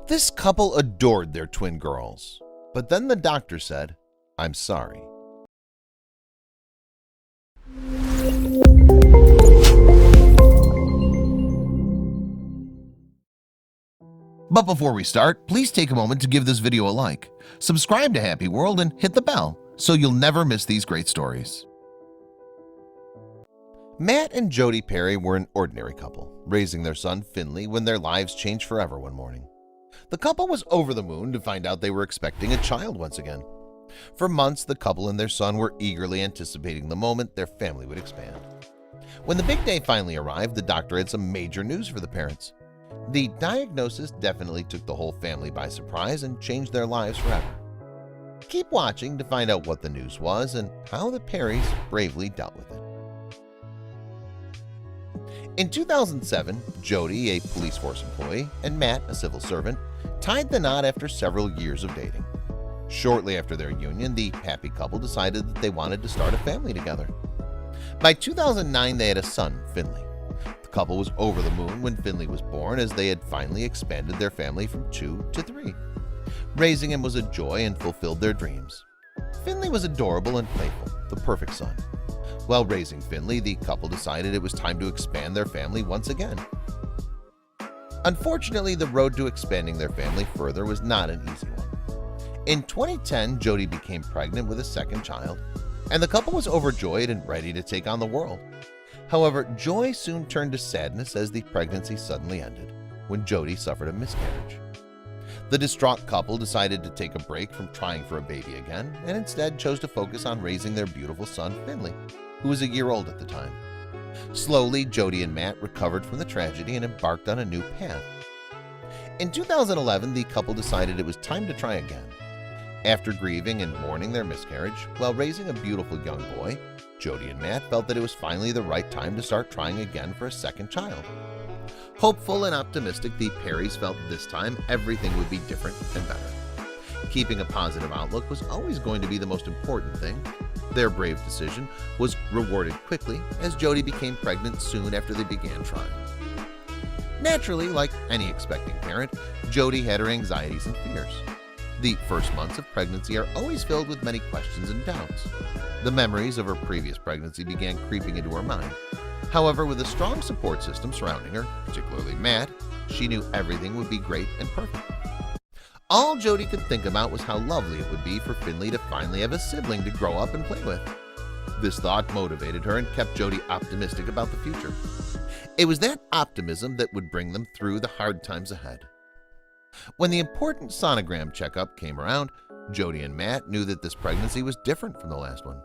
This couple adored their twin girls, but then the doctor said, "I'm sorry." But before we start, please take a moment to give this video a like, subscribe to Happy World, and hit the bell so you'll never miss these great stories. Matt and Jody Perry were an ordinary couple, raising their son Finley when their lives changed forever one morning. The couple was over the moon to find out they were expecting a child once again. For months, the couple and their son were eagerly anticipating the moment their family would expand. When the big day finally arrived, the doctor had some major news for the parents. The diagnosis definitely took the whole family by surprise and changed their lives forever. Keep watching to find out what the news was and how the Perrys bravely dealt with it. In 2007, Jody, a police force employee, and Matt, a civil servant, tied the knot after several years of dating. Shortly after their union, the happy couple decided that they wanted to start a family together. By 2009, they had a son, Finley. The couple was over the moon when Finley was born, as they had finally expanded their family from 2 to 3. Raising him was a joy and fulfilled their dreams. Finley was adorable and playful, the perfect son. While raising Finley, the couple decided it was time to expand their family once again. Unfortunately, the road to expanding their family further was not an easy one. In 2010, Jody became pregnant with a second child, and the couple was overjoyed and ready to take on the world. However, joy soon turned to sadness as the pregnancy suddenly ended, when Jody suffered a miscarriage. The distraught couple decided to take a break from trying for a baby again and instead chose to focus on raising their beautiful son, Finley, who was a year old at the time. Slowly, Jody and Matt recovered from the tragedy and embarked on a new path. In 2011, the couple decided it was time to try again. After grieving and mourning their miscarriage while raising a beautiful young boy, Jody and Matt felt that it was finally the right time to start trying again for a second child. Hopeful and optimistic, the Perrys felt this time everything would be different and better. Keeping a positive outlook was always going to be the most important thing. Their brave decision was rewarded quickly as Jody became pregnant soon after they began trying. Naturally, like any expecting parent, Jody had her anxieties and fears. The first months of pregnancy are always filled with many questions and doubts. The memories of her previous pregnancy began creeping into her mind. However, with a strong support system surrounding her, particularly Matt, she knew everything would be great and perfect. All Jody could think about was how lovely it would be for Finley to finally have a sibling to grow up and play with. This thought motivated her and kept Jody optimistic about the future. It was that optimism that would bring them through the hard times ahead. When the important sonogram checkup came around, Jody and Matt knew that this pregnancy was different from the last one.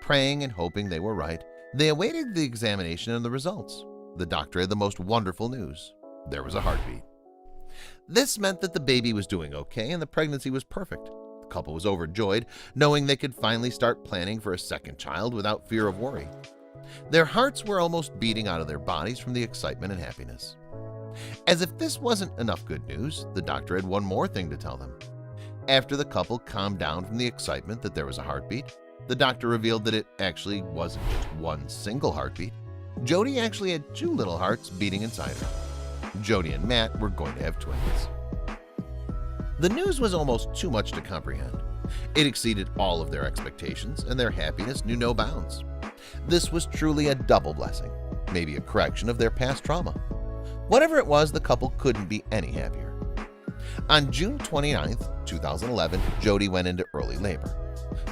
Praying and hoping they were right, they awaited the examination and the results. The doctor had the most wonderful news. There was a heartbeat. This meant that the baby was doing okay and the pregnancy was perfect. The couple was overjoyed, knowing they could finally start planning for a second child without fear of worry. Their hearts were almost beating out of their bodies from the excitement and happiness. As if this wasn't enough good news, the doctor had one more thing to tell them. After the couple calmed down from the excitement that there was a heartbeat, the doctor revealed that it actually wasn't just one single heartbeat. Jody actually had 2 little hearts beating inside her. Jody and Matt were going to have twins. The news was almost too much to comprehend. It exceeded all of their expectations, and their happiness knew no bounds. This was truly a double blessing, maybe a correction of their past trauma. Whatever it was, the couple couldn't be any happier. On June 29, 2011, Jody went into early labor.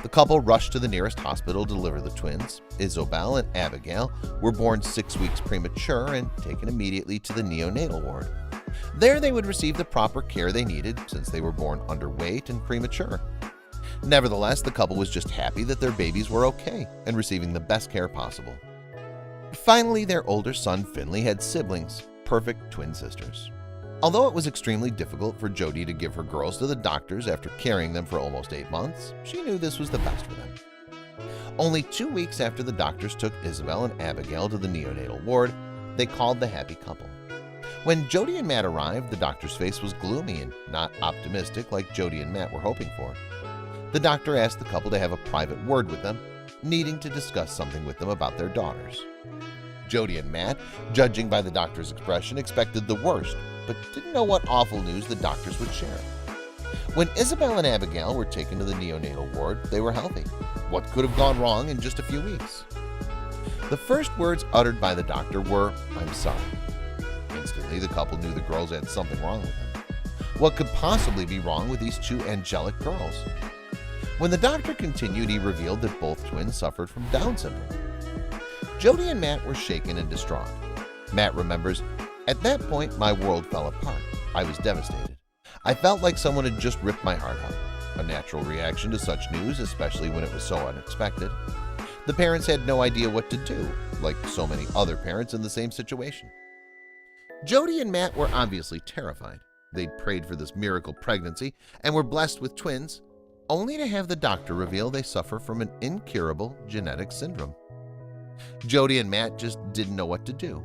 The couple rushed to the nearest hospital to deliver the twins. Isabel and Abigail were born 6 weeks premature and taken immediately to the neonatal ward. There they would receive the proper care they needed since they were born underweight and premature. Nevertheless, the couple was just happy that their babies were okay and receiving the best care possible. Finally, their older son Finley had siblings, perfect twin sisters. Although it was extremely difficult for Jody to give her girls to the doctors after carrying them for almost 8 months, she knew this was the best for them. Only 2 weeks after the doctors took Isabel and Abigail to the neonatal ward, they called the happy couple. When Jody and Matt arrived, the doctor's face was gloomy and not optimistic like Jody and Matt were hoping for. The doctor asked the couple to have a private word with them, needing to discuss something with them about their daughters. Jody and Matt, judging by the doctor's expression, expected the worst, but didn't know what awful news the doctors would share. When Isabel and Abigail were taken to the neonatal ward, they were healthy. What could have gone wrong in just a few weeks? The first words uttered by the doctor were, "I'm sorry." Instantly, the couple knew the girls had something wrong with them. What could possibly be wrong with these two angelic girls? When the doctor continued, he revealed that both twins suffered from Down syndrome. Jody and Matt were shaken and distraught. Matt remembers, "At that point, my world fell apart. I was devastated. I felt like someone had just ripped my heart out." A natural reaction to such news, especially when it was so unexpected. The parents had no idea what to do, like so many other parents in the same situation. Jody and Matt were obviously terrified. They'd prayed for this miracle pregnancy and were blessed with twins, only to have the doctor reveal they suffer from an incurable genetic syndrome. Jody and Matt just didn't know what to do.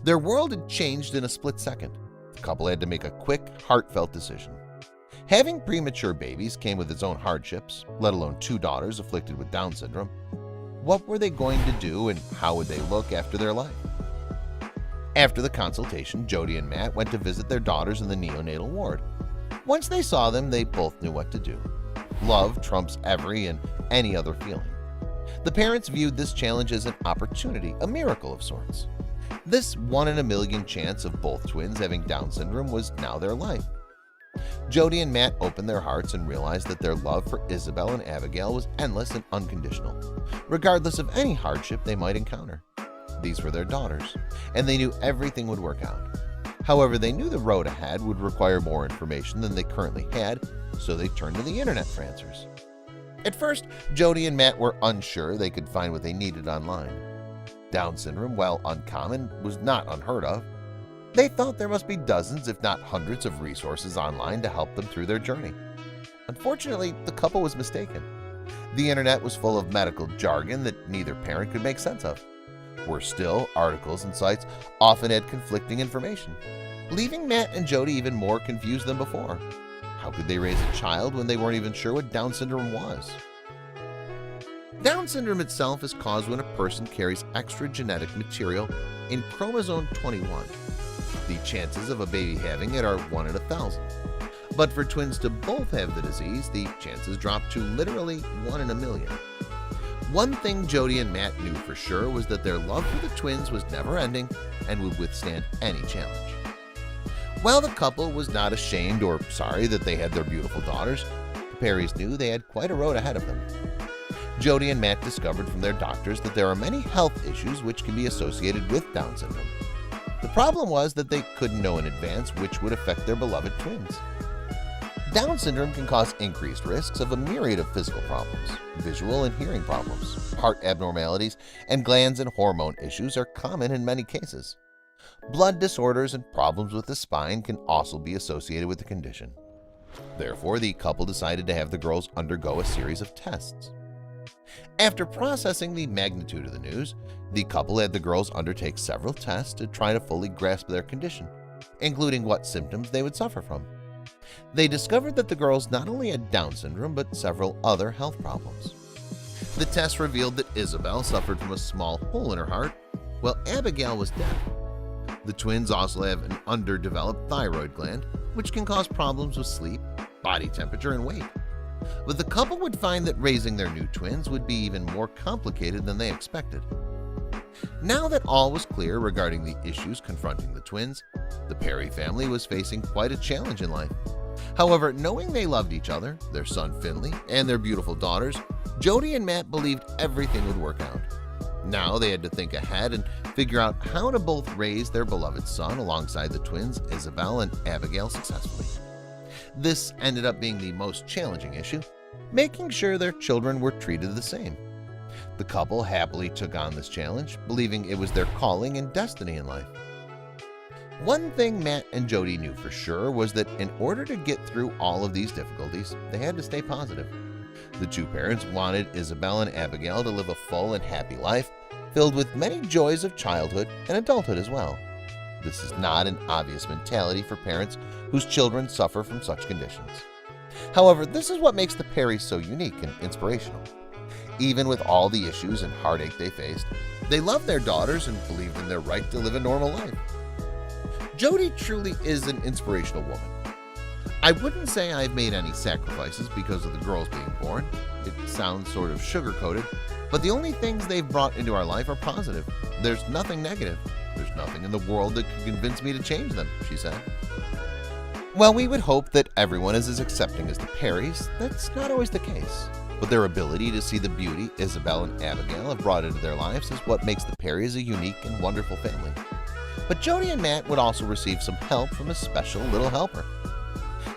Their world had changed in a split second. The couple had to make a quick, heartfelt decision. Having premature babies came with its own hardships, let alone two daughters afflicted with Down syndrome. What were they going to do and how would they look after their life? After the consultation, Jody and Matt went to visit their daughters in the neonatal ward. Once they saw them, they both knew what to do. Love trumps every and any other feeling. The parents viewed this challenge as an opportunity, a miracle of sorts. This 1 in a million chance of both twins having Down syndrome was now their life. Jody and Matt opened their hearts and realized that their love for Isabel and Abigail was endless and unconditional, regardless of any hardship they might encounter. These were their daughters, and they knew everything would work out. However, they knew the road ahead would require more information than they currently had, so they turned to the internet for answers. At first, Jody and Matt were unsure they could find what they needed online. Down syndrome, while uncommon, was not unheard of. They thought there must be dozens, if not hundreds, of resources online to help them through their journey. Unfortunately, the couple was mistaken. The internet was full of medical jargon that neither parent could make sense of. Worse still, articles and sites often had conflicting information, leaving Matt and Jody even more confused than before. How could they raise a child when they weren't even sure what Down syndrome was? Down syndrome itself is caused when a person carries extra genetic material in chromosome 21. The chances of a baby having it are 1 in 1,000. But for twins to both have the disease, the chances drop to literally 1 in a million. One thing Jody and Matt knew for sure was that their love for the twins was never-ending and would withstand any challenge. While the couple was not ashamed or sorry that they had their beautiful daughters, the Perrys knew they had quite a road ahead of them. Jody and Matt discovered from their doctors that there are many health issues which can be associated with Down syndrome. The problem was that they couldn't know in advance which would affect their beloved twins. Down syndrome can cause increased risks of a myriad of physical problems. Visual and hearing problems, heart abnormalities, and glands and hormone issues are common in many cases. Blood disorders and problems with the spine can also be associated with the condition. Therefore, the couple decided to have the girls undergo a series of tests. After processing the magnitude of the news, the couple had the girls undertake several tests to try to fully grasp their condition, including what symptoms they would suffer from. They discovered that the girls not only had Down syndrome but several other health problems. The test revealed that Isabel suffered from a small hole in her heart, while Abigail was deaf. The twins also have an underdeveloped thyroid gland, which can cause problems with sleep, body temperature, and weight. But the couple would find that raising their new twins would be even more complicated than they expected. Now that all was clear regarding the issues confronting the twins, the Perry family was facing quite a challenge in life. However, knowing they loved each other, their son Finley, and their beautiful daughters, Jody and Matt believed everything would work out. Now they had to think ahead and figure out how to both raise their beloved son alongside the twins Isabel and Abigail successfully. This ended up being the most challenging issue, making sure their children were treated the same. The couple happily took on this challenge, believing it was their calling and destiny in life. One thing Matt and Jody knew for sure was that in order to get through all of these difficulties, they had to stay positive. The two parents wanted Isabel and Abigail to live a full and happy life, filled with many joys of childhood and adulthood as well. This is not an obvious mentality for parents whose children suffer from such conditions. However, this is what makes the Perrys so unique and inspirational. Even with all the issues and heartache they faced, they loved their daughters and believed in their right to live a normal life. Jody truly is an inspirational woman. I wouldn't say I've made any sacrifices because of the girls being born. It sounds sort of sugar-coated, but the only things they've brought into our life are positive. There's nothing negative. There's nothing in the world that could convince me to change them, she said. While we would hope that everyone is as accepting as the Perrys, that's not always the case. But their ability to see the beauty Isabel and Abigail have brought into their lives is what makes the Perrys a unique and wonderful family. But Jody and Matt would also receive some help from a special little helper.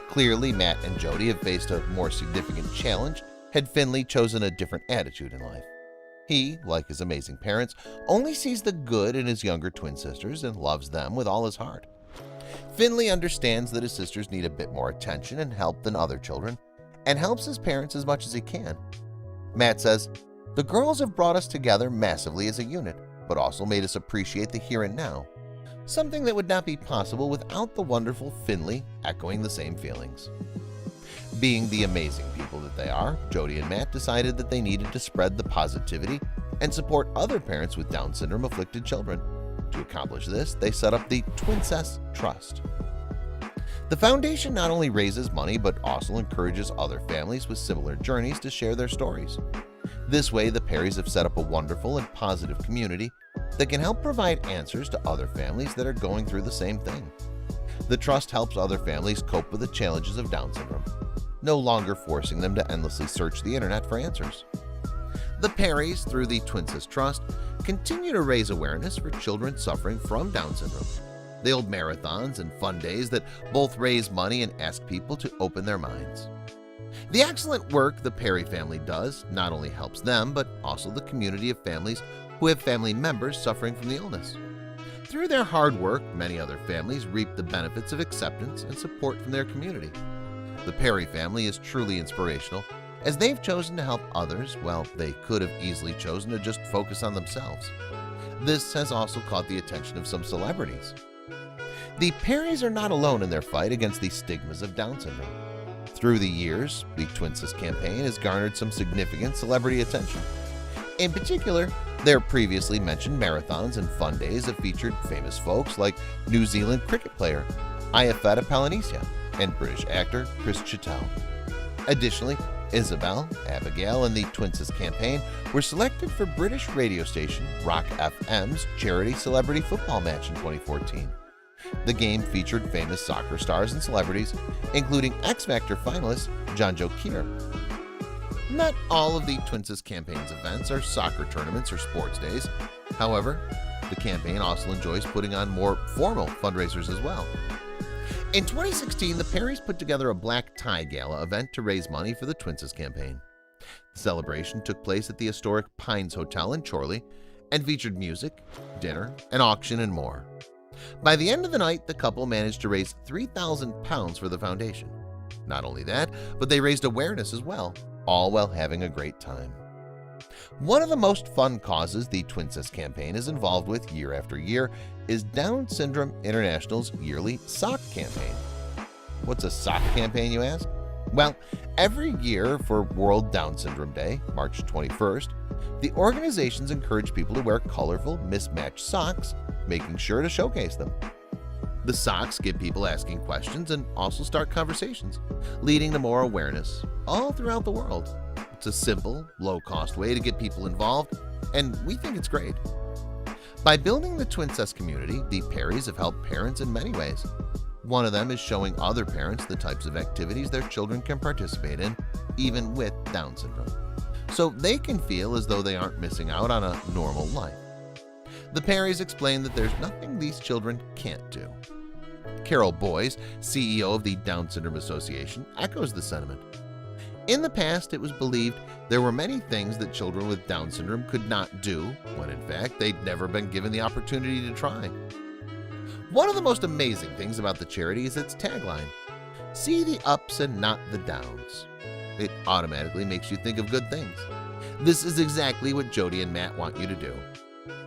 Clearly, Matt and Jody have faced a more significant challenge had Finley chosen a different attitude in life. He, like his amazing parents, only sees the good in his younger twin sisters and loves them with all his heart. Finley understands that his sisters need a bit more attention and help than other children, and helps his parents as much as he can. Matt says, "The girls have brought us together massively as a unit, but also made us appreciate the here and now, something that would not be possible without the wonderful Finley echoing the same feelings." Being the amazing people that they are, Jody and Matt decided that they needed to spread the positivity and support other parents with Down syndrome afflicted children. To accomplish this, they set up the Twincess Trust. The foundation not only raises money but also encourages other families with similar journeys to share their stories. This way, the Perrys have set up a wonderful and positive community that can help provide answers to other families that are going through the same thing. The trust helps other families cope with the challenges of Down syndrome, no longer forcing them to endlessly search the internet for answers. The Perrys, through the Twincess Trust, continue to raise awareness for children suffering from Down syndrome. They hold marathons and fun days that both raise money and ask people to open their minds. The excellent work the Perry family does not only helps them, but also the community of families who have family members suffering from the illness. Through their hard work, many other families reap the benefits of acceptance and support from their community. The Perry family is truly inspirational, as they've chosen to help others while they could have easily chosen to just focus on themselves. This has also caught the attention of some celebrities. The Perrys are not alone in their fight against the stigmas of Down syndrome. Through the years, the Twincess campaign has garnered some significant celebrity attention. In particular, their previously mentioned marathons and fun days have featured famous folks like New Zealand cricket player Yufeta Palanicia and British actor Chris Chittell. Additionally, Isabel, Abigail, and the Twincess campaign were selected for British radio station Rock FM's charity celebrity football match in 2014. The game featured famous soccer stars and celebrities, including X Factor finalist Jonjo Kier. Not all of the Twincess campaign's events are soccer tournaments or sports days. However, the campaign also enjoys putting on more formal fundraisers as well. In 2016, the Perrys put together a black tie gala event to raise money for the Twincess campaign. The celebration took place at the historic Pines Hotel in Chorley and featured music, dinner, an auction, and more. By the end of the night, the couple managed to raise £3,000 for the foundation. Not only that, but they raised awareness as well, all while having a great time. One of the most fun causes the Twincess campaign is involved with year after year is Down Syndrome International's yearly sock campaign. What's a sock campaign, you ask? Well, every year for World Down Syndrome Day, March 21st, the organizations encourage people to wear colorful, mismatched socks, making sure to showcase them. The socks get people asking questions and also start conversations, leading to more awareness all throughout the world. It's a simple, low-cost way to get people involved, and we think it's great. By building the Twincess community, the Perrys have helped parents in many ways. One of them is showing other parents the types of activities their children can participate in, even with Down syndrome, so they can feel as though they aren't missing out on a normal life. The Perrys explain that there's nothing these children can't do. Carol Boyes, CEO of the Down Syndrome Association, echoes the sentiment. In the past, it was believed there were many things that children with Down syndrome could not do, when in fact they'd never been given the opportunity to try. One of the most amazing things about the charity is its tagline, "See the ups and not the downs." It automatically makes you think of good things. This is exactly what Jody and Matt want you to do.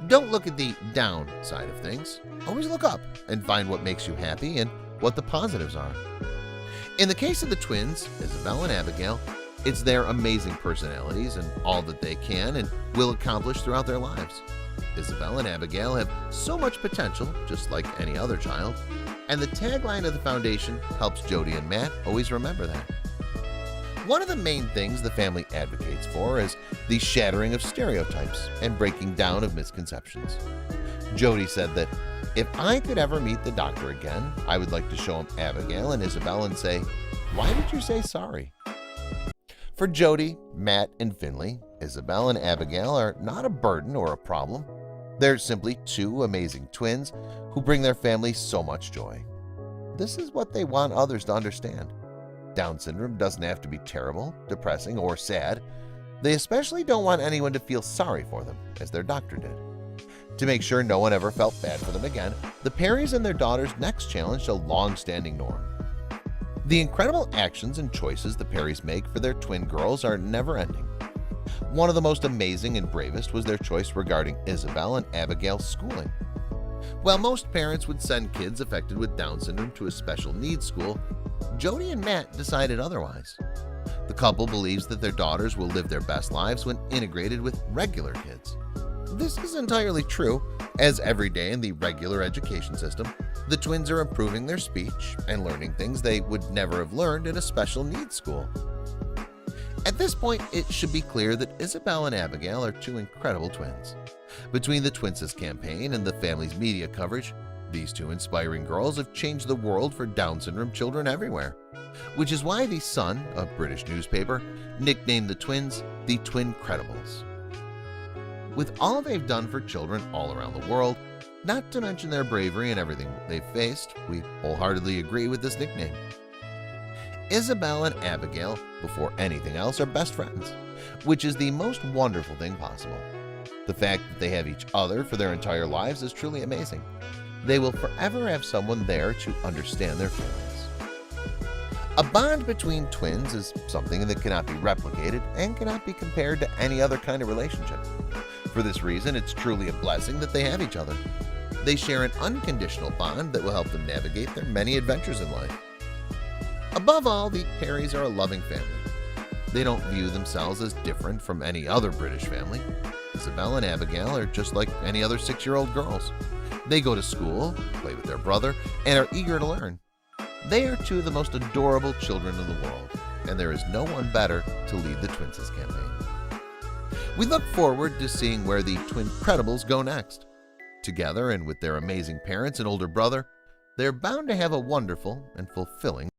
Don't look at the down side of things. Always look up and find what makes you happy and what the positives are. In the case of the twins, Isabel and Abigail, it's their amazing personalities and all that they can and will accomplish throughout their lives. Isabel and Abigail have so much potential, just like any other child, And the tagline of the foundation helps Jody and Matt always remember that. One of the main things the family advocates for is the shattering of stereotypes and breaking down of misconceptions. Jody said that, "If I could ever meet the doctor again, I would like to show him Abigail and Isabel and say, 'Why did you say sorry?'" For Jody, Matt, and Finley, Isabel and Abigail are not a burden or a problem. They're simply two amazing twins who bring their family so much joy. This is what they want others to understand. Down syndrome doesn't have to be terrible, depressing, or sad. They especially don't want anyone to feel sorry for them, as their doctor did. To make sure no one ever felt bad for them again, the Perrys and their daughters next challenged a long-standing norm. The incredible actions and choices the Perrys make for their twin girls are never-ending. One of the most amazing and bravest was their choice regarding Isabel and Abigail's schooling. While most parents would send kids affected with Down syndrome to a special needs school, Jody and Matt decided otherwise. The couple believes that their daughters will live their best lives when integrated with regular kids. This is entirely true, as every day in the regular education system, the twins are improving their speech and learning things they would never have learned in a special needs school. At this point, it should be clear that Isabel and Abigail are two incredible twins. Between the Twinses campaign and the family's media coverage, these two inspiring girls have changed the world for Down syndrome children everywhere, which is why the Sun, a British newspaper, nicknamed the twins the Twincredibles. With all they've done for children all around the world, not to mention their bravery and everything they've faced, we wholeheartedly agree with this nickname. Isabel and Abigail, before anything else, are best friends, which is the most wonderful thing possible. The fact that they have each other for their entire lives is truly amazing. They will forever have someone there to understand their feelings. A bond between twins is something that cannot be replicated and cannot be compared to any other kind of relationship. For this reason, it's truly a blessing that they have each other. They share an unconditional bond that will help them navigate their many adventures in life. Above all, the Perrys are a loving family. They don't view themselves as different from any other British family. Isabel and Abigail are just like any other 6-year-old girls. They go to school, play with their brother, and are eager to learn. They are two of the most adorable children in the world, and there is no one better to lead the Twinses campaign. We look forward to seeing where the Twincredibles go next. Together and with their amazing parents and older brother, they're bound to have a wonderful and fulfilling